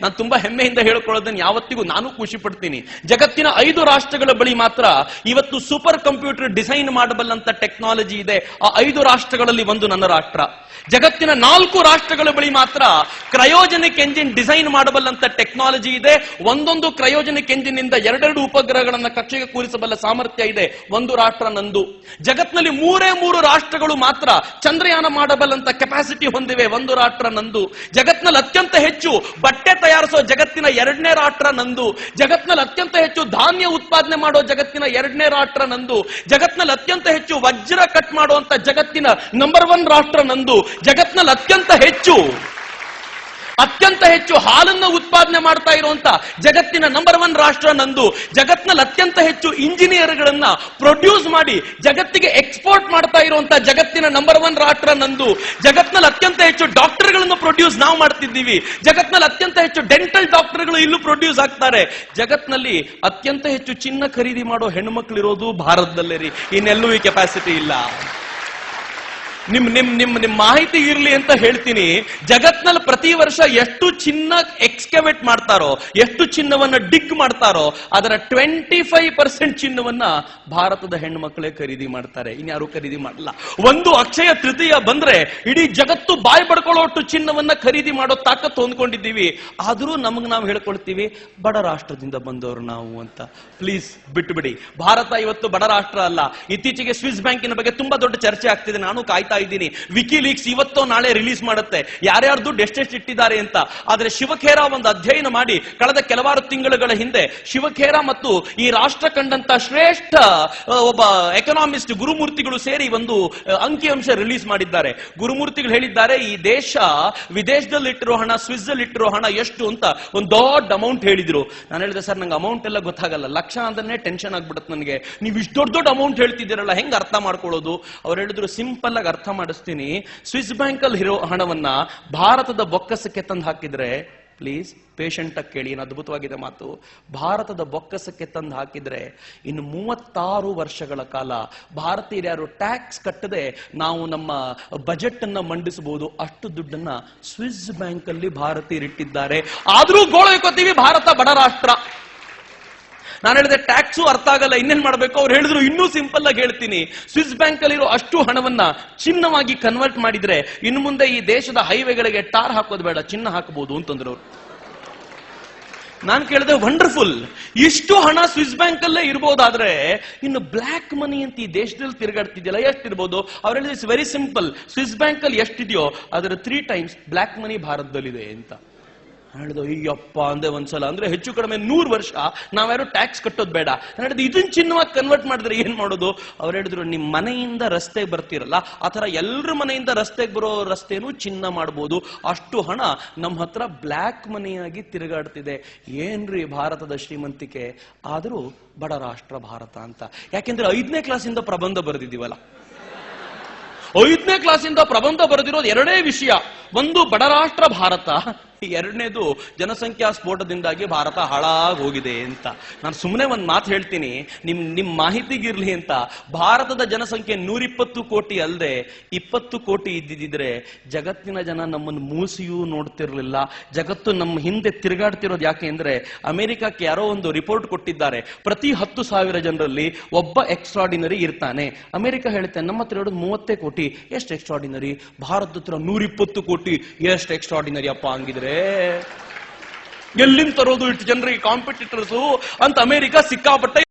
ನಾನು ತುಂಬಾ ಹೆಮ್ಮೆಯಿಂದ ಹೇಳ್ಕೊಳ್ಳೋದನ್ನು ಯಾವತ್ತಿಗೂ ನಾನು ಖುಷಿ ಪಡ್ತೀನಿ. ಜಗತ್ತಿನ 5 ರಾಷ್ಟ್ರಗಳ ಬಳಿ ಮಾತ್ರ ಇವತ್ತು ಸೂಪರ್ ಕಂಪ್ಯೂಟರ್ ಡಿಸೈನ್ ಮಾಡಬಲ್ಲಂತ ಟೆಕ್ನಾಲಜಿ ಇದೆ. ಆ 5 ರಾಷ್ಟ್ರಗಳಲ್ಲಿ ಒಂದು ನನ್ನ ರಾಷ್ಟ್ರ. ಜಗತ್ತಿನ 4 ರಾಷ್ಟ್ರಗಳ ಬಳಿ ಮಾತ್ರ ಕ್ರಯೋಜನಿಕ್ ಎಂಜಿನ್ ಡಿಸೈನ್ ಮಾಡಬಲ್ಲಂತ ಟೆಕ್ನಾಲಜಿ ಇದೆ. ಒಂದೊಂದು ಕ್ರಯೋಜನಿಕ್ ಎಂಜಿನ್ ಇಂದ 2 ಉಪಗ್ರಹಗಳನ್ನ ಕಕ್ಷೆಗೆ ಕೂರಿಸಬಲ್ಲ ಸಾಮರ್ಥ್ಯ ಇದೆ. ಒಂದು ರಾಷ್ಟ್ರ ನಂದು. ಜಗತ್ನಲ್ಲಿ 3 ರಾಷ್ಟ್ರಗಳು ಮಾತ್ರ ಚಂದ್ರಯಾನ ಮಾಡಬಲ್ಲಂತ ಕೆಪಾಸಿಟಿ ಹೊಂದಿವೆ. ಒಂದು ರಾಷ್ಟ್ರ ನಂದು. ಜಗತ್ನಲ್ಲಿ ಅತ್ಯಂತ ಹೆಚ್ಚು ಬಟ್ಟೆ ತಯಾರಿಸೋ ಜಗತ್ತಿನ 2ನೇ ರಾಷ್ಟ್ರ ನಂದು. ಜಗತ್ನಲ್ಲಿ ಅತ್ಯಂತ ಹೆಚ್ಚು ಧಾನ್ಯ ಉತ್ಪಾದನೆ ಮಾಡೋ ಜಗತ್ತಿನ 2ನೇ ರಾಷ್ಟ್ರ ನಂದು. ಜಗತ್ನಲ್ಲಿ ಅತ್ಯಂತ ಹೆಚ್ಚು ವಜ್ರ ಕಟ್ ಮಾಡುವಂತ ಜಗತ್ತಿನ ನಂಬರ್ 1 ರಾಷ್ಟ್ರ ನಂದು. ಜಗತ್ನಲ್ಲಿ ಅತ್ಯಂತ ಹೆಚ್ಚು ಹಾಲನ್ನು ಉತ್ಪಾದನೆ ಮಾಡ್ತಾ ಇರುವಂತ ಜಗತ್ತಿನ ನಂಬರ್ 1 ರಾಷ್ಟ್ರ ನಂದು. ಜಗತ್ನಲ್ಲಿ ಅತ್ಯಂತ ಹೆಚ್ಚು ಇಂಜಿನಿಯರ್ಗಳನ್ನ ಪ್ರೊಡ್ಯೂಸ್ ಮಾಡಿ ಜಗತ್ತಿಗೆ ಎಕ್ಸ್ಪೋರ್ಟ್ ಮಾಡ್ತಾ ಇರುವಂತ ಜಗತ್ತಿನ ನಂಬರ್ 1 ರಾಷ್ಟ್ರ ನಂದು. ಜಗತ್ನಲ್ಲಿ ಅತ್ಯಂತ ಹೆಚ್ಚು ಡಾಕ್ಟರ್ಗಳನ್ನು ಪ್ರೊಡ್ಯೂಸ್ ನಾವು ಮಾಡ್ತಿದ್ದೀವಿ. ಜಗತ್ನಲ್ಲಿ ಅತ್ಯಂತ ಹೆಚ್ಚು ಡೆಂಟಲ್ ಡಾಕ್ಟರ್ಗಳು ಇಲ್ಲೂ ಪ್ರೊಡ್ಯೂಸ್ ಆಗ್ತಾರೆ. ಜಗತ್ನಲ್ಲಿ ಅತ್ಯಂತ ಹೆಚ್ಚು ಚಿನ್ನ ಖರೀದಿ ಮಾಡೋ ಹೆಣ್ಣುಮಕ್ಳು ಇರೋದು ಭಾರತದಲ್ಲೇ ರೀ. ಇನ್ನೆಲ್ಲೂ ಈ ಕೆಪಾಸಿಟಿ ಇಲ್ಲ. ನಿಮ್ ಮಾಹಿತಿ ಇರ್ಲಿ ಅಂತ ಹೇಳ್ತೀನಿ. ಜಗತ್ನಲ್ಲಿ ಪ್ರತಿ ವರ್ಷ ಎಷ್ಟು ಚಿನ್ನ ಎಕ್ಸ್ಕವೇಟ್ ಮಾಡ್ತಾರೋ, ಎಷ್ಟು ಚಿನ್ನವನ್ನ ಡಿಗ್ ಮಾಡ್ತಾರೋ, ಅದರ 25% ಚಿನ್ನವನ್ನ ಭಾರತದ ಹೆಣ್ಣು ಮಕ್ಕಳೇ ಖರೀದಿ ಮಾಡ್ತಾರೆ. ಇನ್ಯಾರು ಖರೀದಿ ಮಾಡಲ್ಲ. ಒಂದು ಅಕ್ಷಯ ತೃತೀಯ ಬಂದ್ರೆ ಇಡೀ ಜಗತ್ತು ಬಾಯಿ ಪಡ್ಕೊಳ್ಳೋಷ್ಟು ಚಿನ್ನವನ್ನ ಖರೀದಿ ಮಾಡೋ ತಾಕತ್ತು ಹೊಂದ್ಕೊಂಡಿದ್ದೀವಿ. ಆದ್ರೂ ನಮಗ್ ನಾವು ಹೇಳ್ಕೊಳ್ತೀವಿ ಬಡ ರಾಷ್ಟ್ರದಿಂದ ಬಂದವರು ನಾವು ಅಂತ. ಪ್ಲೀಸ್ ಬಿಟ್ಟು ಬಿಡಿ. ಭಾರತ ಇವತ್ತು ಬಡ ರಾಷ್ಟ್ರ ಅಲ್ಲ. ಇತ್ತೀಚೆಗೆ ಸ್ವಿಸ್ ಬ್ಯಾಂಕಿನ ಬಗ್ಗೆ ತುಂಬಾ ದೊಡ್ಡ ಚರ್ಚೆ ಆಗ್ತಿದೆ. ನಾನು ಕಾಯ್ತಾ ಇದ್ದೀನಿ. ವಿಕಿಲೀಕ್ಸ್ ಇವತ್ತೋ ನಾಳೆ ರಿಲೀಸ್ ಮಾಡುತ್ತೆ ಯಾರ್ಯಾರು ದುಡ್ಡು ಎಷ್ಟೆಷ್ಟು ಇಟ್ಟಿದ್ದಾರೆ ಅಂತ. ಆದ್ರೆ ಶಿವಖೇರಾ ಒಂದು ಅಧ್ಯಯನ ಮಾಡಿ ಕಳೆದ ಕೆಲವಾರು ತಿಂಗಳುಗಳ ಹಿಂದೆ ಶಿವಖೇರಾ ಮತ್ತು ಈ ರಾಷ್ಟ್ರ ಕಂಡಂತ ಶ್ರೇಷ್ಠ ಒಬ್ಬ ಎಕನಾಮಿಸ್ಟ್ ಗುರುಮೂರ್ತಿಗಳು ಸೇರಿ ಒಂದು ಅಂಕಿಅಂಶ ರಿಲೀಸ್ ಮಾಡಿದ್ದಾರೆ. ಗುರುಮೂರ್ತಿಗಳು ಹೇಳಿದ್ದಾರೆ, ಈ ದೇಶ ವಿದೇಶದಲ್ಲಿ ಇಟ್ಟಿರೋ ಹಣ, ಸ್ವಿಸ್ ಅಲ್ಲಿ ಇಟ್ಟಿರೋ ಹಣ ಎಷ್ಟು ಅಂತ ಒಂದು ದೊಡ್ಡ ಅಮೌಂಟ್ ಹೇಳಿದ್ರು. ನಾನು ಹೇಳಿದೆ, ಸರ್ ನಂಗೆ ಅಮೌಂಟ್ ಎಲ್ಲ ಗೊತ್ತಾಗಲ್ಲ, ಲಕ್ಷ ಅಂದ್ರೆ ಟೆನ್ಷನ್ ಆಗ್ಬಿಡುತ್ತೆ ನನಗೆ. ನೀವು ಇಷ್ಟು ದೊಡ್ಡ ಅಮೌಂಟ್ ಹೇಳ್ತಿದ್ದೀರಲ್ಲ, ಹೆಂಗ್ ಅರ್ಥ ಮಾಡ್ಕೊಳ್ಳೋದು? ಅವ್ರು ಹೇಳಿದ್ರು, ಸಿಂಪಲ್ ಆಗಿ ಅರ್ಥ ಮಾಡಿಸ್ತೀನಿ. ಸ್ವಿಸ್ ಬ್ಯಾಂಕ್ ಅಲ್ಲಿ ಇರೋ ಹಣವನ್ನ ಭಾರತದ ಬೊಕ್ಕಸಕ್ಕೆ ತಂದು ಹಾಕಿದ್ರೆ, ಪ್ಲೀಸ್ ಪೇಷಂಟ್ ಆಗಿ ಕೇಳಿ, ಏನು ಅದ್ಭುತವಾಗಿದೆ ಮಾತು. ಭಾರತದ ಬೊಕ್ಕಸಕ್ಕೆ ತಂದು ಹಾಕಿದ್ರೆ ಇನ್ನು 36 ವರ್ಷಗಳ ಕಾಲ ಭಾರತೀಯರು ಯಾರು ಟ್ಯಾಕ್ಸ್ ಕಟ್ಟದೆ ನಾವು ನಮ್ಮ ಬಜೆಟ್ ಅನ್ನ ಮಂಡಿಸಬಹುದು. ಅಷ್ಟು ದುಡ್ಡನ್ನ ಸ್ವಿಸ್ ಬ್ಯಾಂಕ್ ಅಲ್ಲಿ ಭಾರತೀಯರು ಇಟ್ಟಿದ್ದಾರೆ. ಆದ್ರೂ ಗೋಳೈಕೋತೀವಿ, ಭಾರತ ಬಡ ರಾಷ್ಟ್ರ. ನಾನು ಹೇಳಿದೆ ಟ್ಯಾಕ್ಸು ಅರ್ಥ ಆಗಲ್ಲ, ಇನ್ನೇನ್ ಮಾಡ್ಬೇಕು? ಅವ್ರು ಹೇಳಿದ್ರು, ಇನ್ನೂ ಸಿಂಪಲ್ ಆಗಿ ಹೇಳ್ತೀನಿ, ಸ್ವಿಸ್ ಬ್ಯಾಂಕ್ ಅಲ್ಲಿರೋ ಅಷ್ಟು ಹಣವನ್ನ ಚಿನ್ನವಾಗಿ ಕನ್ವರ್ಟ್ ಮಾಡಿದ್ರೆ ಇನ್ನು ಮುಂದೆ ಈ ದೇಶದ ಹೈವೇಗಳಿಗೆ ಟಾರ್ ಹಾಕೋದು ಬೇಡ, ಚಿನ್ನ ಹಾಕಬಹುದು ಅಂತಂದ್ರು. ನಾನು ಕೇಳಿದೆ, ವಂಡರ್ಫುಲ್, ಇಷ್ಟು ಹಣ ಸ್ವಿಸ್ ಬ್ಯಾಂಕ್ ಅಲ್ಲೇ ಇರ್ಬೋದಾದ್ರೆ ಇನ್ನು ಬ್ಲಾಕ್ ಮನಿ ಅಂತ ಈ ದೇಶದಲ್ಲಿ ತಿರುಗಾಡ್ತಿದ್ಯಲ್ಲ ಎಷ್ಟಿರ್ಬೋದು? ಅವ್ರು ಹೇಳಿದ್ರೆ, it's very simple, Swiss bank ಅಲ್ಲಿ ಎಷ್ಟಿದೆಯೋ ಅದರ 3 times ಬ್ಲಾಕ್ ಮನಿ ಭಾರತದಲ್ಲಿದೆ ಅಂತ. ಹೇಳಿದ, ಅಯ್ಯಪ್ಪ ಅಂದೆ ಒಂದ್ಸಲ. ಅಂದ್ರೆ ಹೆಚ್ಚು ಕಡಿಮೆ 100 ವರ್ಷ ನಾವ್ಯಾರು ಟ್ಯಾಕ್ಸ್ ಕಟ್ಟೋದು ಬೇಡ. ಹೇಳಿದ, ಇದನ್ನ ಚಿನ್ನವಾಗಿ ಕನ್ವರ್ಟ್ ಮಾಡಿದ್ರೆ ಏನ್ ಮಾಡೋದು? ಅವ್ರು ಹೇಳಿದ್ರು, ನಿಮ್ ಮನೆಯಿಂದ ರಸ್ತೆಗೆ ಬರ್ತಿರಲ್ಲ, ಆತರ ಎಲ್ಲರ ಮನೆಯಿಂದ ರಸ್ತೆಗೆ ಬರೋ ರಸ್ತೆನೂ ಚಿನ್ನ ಮಾಡ್ಬೋದು. ಅಷ್ಟು ಹಣ ನಮ್ಮ ಹತ್ರ ಬ್ಲ್ಯಾಕ್ ಮನಿಯಾಗಿ ತಿರುಗಾಡ್ತಿದೆ. ಏನ್ರಿ ಭಾರತದ ಶ್ರೀಮಂತಿಕೆ! ಆದ್ರೂ ಬಡ ರಾಷ್ಟ್ರ ಭಾರತ ಅಂತ. ಯಾಕೆಂದ್ರೆ 5ನೇ ಕ್ಲಾಸಿಂದ ಪ್ರಬಂಧ ಬರೆದಿದ್ದೀವಲ್ಲ. 5ನೇ ಕ್ಲಾಸಿಂದ ಪ್ರಬಂಧ ಬರೆದಿರೋದು 2 ವಿಷಯ. ಒಂದು, ಬಡ ರಾಷ್ಟ್ರ ಭಾರತ. 2ನೇದು, ಜನಸಂಖ್ಯಾ ಸ್ಫೋಟದಿಂದಾಗಿ ಭಾರತ ಹಾಳಾಗಿ ಹೋಗಿದೆ ಅಂತ. ನಾನು ಸುಮ್ಮನೆ ಒಂದು ಮಾತು ಹೇಳ್ತೀನಿ, ನಿಮ್ ಮಾಹಿತಿಗಿರ್ಲಿ ಅಂತ. ಭಾರತದ ಜನಸಂಖ್ಯೆ 120 ಕೋಟಿ ಅಲ್ಲದೆ 20 ಕೋಟಿ ಇದ್ದಿದ್ರೆ ಜಗತ್ತಿನ ಜನ ನಮ್ಮನ್ನು ಮೂಸಿಯೂ ನೋಡ್ತಿರ್ಲಿಲ್ಲ. ಜಗತ್ತು ನಮ್ಮ ಹಿಂದೆ ತಿರುಗಾಡ್ತಿರೋದು ಯಾಕೆ ಅಂದ್ರೆ, ಅಮೆರಿಕಕ್ಕೆ ಯಾರೋ ಒಂದು ರಿಪೋರ್ಟ್ ಕೊಟ್ಟಿದ್ದಾರೆ, ಪ್ರತಿ 10,000 ಜನರಲ್ಲಿ ಒಬ್ಬ ಎಕ್ಸ್ಟ್ರಾರ್ಡಿನರಿ ಇರ್ತಾನೆ. ಅಮೆರಿಕ ಹೇಳುತ್ತೆ, ನಮ್ಮ ಹತ್ರ ಇರೋದು 30 ಕೋಟಿ, ಎಷ್ಟು ಎಕ್ಸ್ಟ್ರಾರ್ಡಿನರಿ? ಭಾರತದ ಹತ್ರ 120 ಕೋಟಿ, ಎಷ್ಟು ಎಕ್ಸ್ಟ್ರಾರ್ಡಿನರಿ ಅಪ್ಪ ಹಂಗಿದ್ರೆ. ಎಲ್ಲಿಂದ ತರೋದು ಇಷ್ಟು ಜನರಿಗೆ ಕಾಂಪಿಟೇಟರ್ಸು ಅಂತ ಅಮೆರಿಕ ಸಿಕ್ಕಾಪಟ್ಟೆ